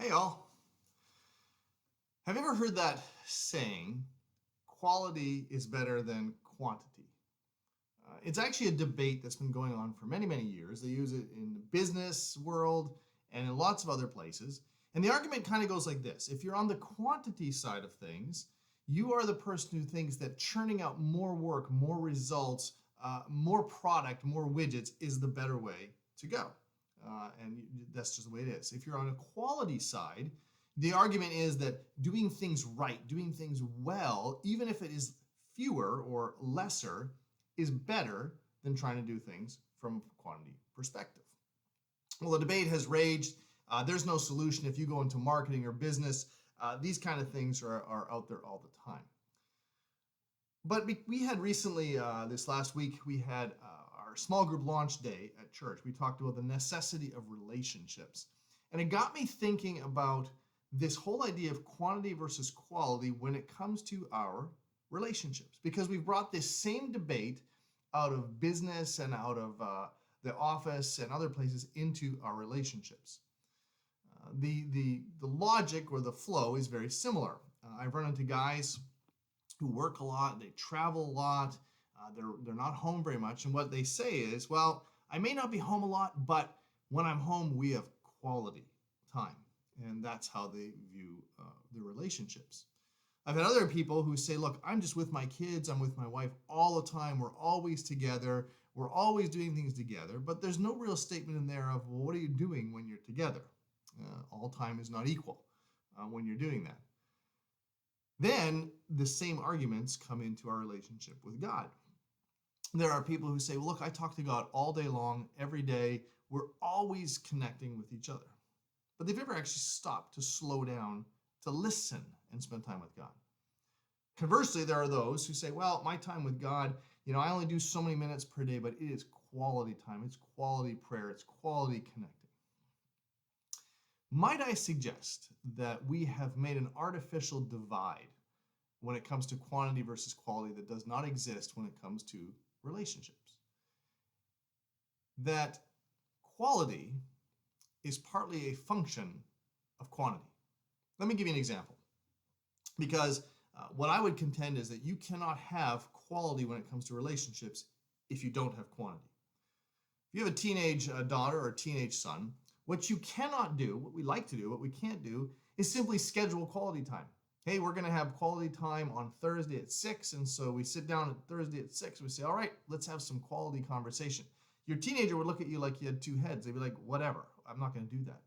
Hey, all. Have you ever heard that saying, quality is better than quantity? It's actually a debate that's been going on for many, many years. They use it in the business world and in lots of other places. And the argument kind of goes like this: if you're on the quantity side of things, you are the person who thinks that churning out more work, more results, more product, more widgets is the better way to go. And that's just the way it is. If you're on a quality side, the argument is that doing things right, doing things well, even if it is fewer or lesser, is better than trying to do things from a quantity perspective. Well, the debate has raged. There's no solution if you go into marketing or business. These kind of things are out there all the time. But we had recently, this last week, we had our small group launch day at church. We talked about the necessity of relationships. And it got me thinking about this whole idea of quantity versus quality when it comes to our relationships. Because we've brought this same debate out of business and out of the office and other places into our relationships. The logic or the flow is very similar. I've run into guys who work a lot, they travel a lot, they're not home very much, and what they say is, well, I may not be home a lot, but when I'm home, we have quality time, and that's how they view their relationships. I've had other people who say, look, I'm just with my kids, I'm with my wife all the time, we're always together, we're always doing things together, but there's no real statement in there of, well, what are you doing when you're together? All time is not equal when you're doing that. Then the same arguments come into our relationship with God. There are people who say, well, look, I talk to God all day long, every day. We're always connecting with each other. But they've never actually stopped to slow down, to listen and spend time with God. Conversely, there are those who say, well, my time with God, I only do so many minutes per day, but it is quality time. It's quality prayer. It's quality connecting. Might I suggest that we have made an artificial divide when it comes to quantity versus quality that does not exist when it comes to relationships? That quality is partly a function of quantity. Let me give you an example. Because what I would contend is that you cannot have quality when it comes to relationships if you don't have quantity. If you have a teenage daughter or a teenage son, what you cannot do, what we like to do, what we can't do, is simply schedule quality time. Hey, we're going to have quality time on Thursday at 6, and so we sit down at Thursday at 6, and we say, all right, let's have some quality conversation. Your teenager would look at you like you had two heads. They'd be like, whatever, I'm not going to do that.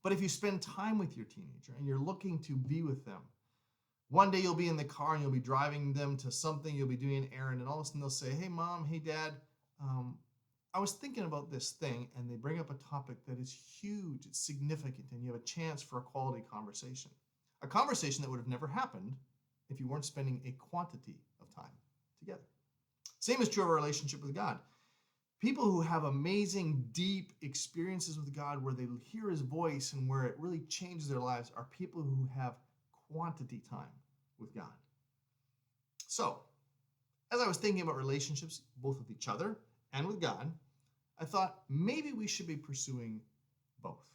But if you spend time with your teenager and you're looking to be with them, one day you'll be in the car and you'll be driving them to something, you'll be doing an errand, and all of a sudden they'll say, hey, Mom, hey, Dad, I was thinking about this thing, and they bring up a topic that is huge, it's significant, and you have a chance for a quality conversation. A conversation that would have never happened if you weren't spending a quantity of time together. Same is true of our relationship with God. People who have amazing, deep experiences with God where they hear his voice and where it really changes their lives are people who have quantity time with God. So, as I was thinking about relationships, both with each other and with God, I thought maybe we should be pursuing both.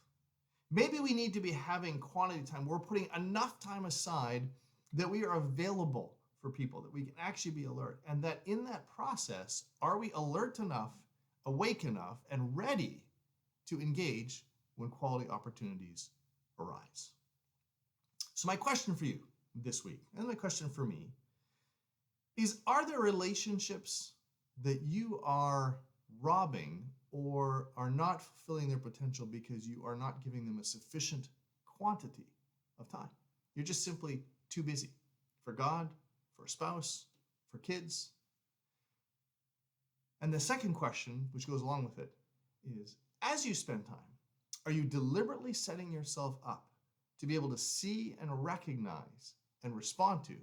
Maybe we need to be having quantity time. We're putting enough time aside that we are available for people, that we can actually be alert. And that in that process, are we alert enough, awake enough, and ready to engage when quality opportunities arise? So my question for you this week, and my question for me, is are there relationships that you are robbing or are not fulfilling their potential because you are not giving them a sufficient quantity of time? You're just simply too busy for God, for a spouse, for kids. And the second question, which goes along with it, is as you spend time, are you deliberately setting yourself up to be able to see and recognize and respond to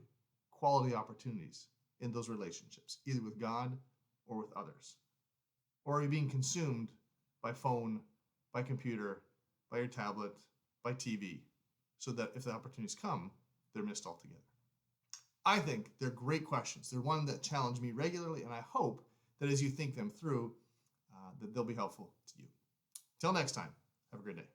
quality opportunities in those relationships, either with God or with others? Or are you being consumed by phone, by computer, by your tablet, by TV, so that if the opportunities come, they're missed altogether? I think they're great questions. They're one that challenge me regularly, and I hope that as you think them through, that they'll be helpful to you. Till next time, have a great day.